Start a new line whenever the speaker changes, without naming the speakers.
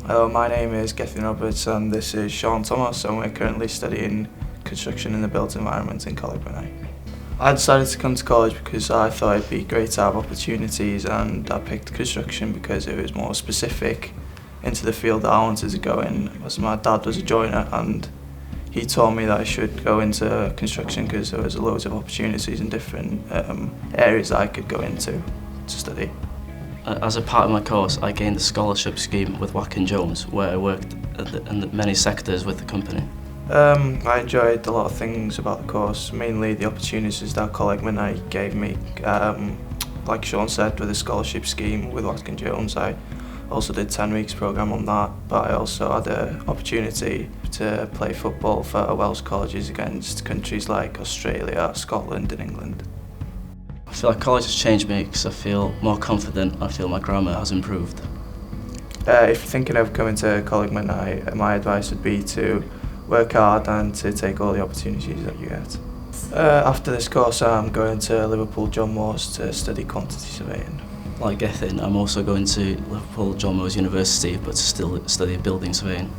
Hello, my name is Gethin and this is Sion and we're currently studying construction in the built environment in Ngogledd Cymru. I decided to come to college because I thought it'd be great to have opportunities, and I picked construction because it was more specific into the field that I wanted to go in. As my dad was a joiner and he told me that I should go into construction because there was loads of opportunities in different areas that I could go into to study.
As a part of my course, I gained a scholarship scheme with Watkin Jones, where I worked in many sectors with the company.
I enjoyed a lot of things about the course, mainly the opportunities that Ngogledd Cymru gave me. Like Sean said, with the scholarship scheme with Watkin Jones, I also did 10 weeks programme on that, but I also had the opportunity to play football for Welsh colleges against countries like Australia, Scotland and England.
I feel like college has changed me because I feel more confident. I feel my grammar has improved.
If you're thinking of coming to Ngogledd Cymru, my advice would be to work hard and to take all the opportunities that you get. After this course, I'm going to Liverpool John Moores to study quantity surveying.
Like Gethin, I'm also going to Liverpool John Moores University, but to still study building surveying.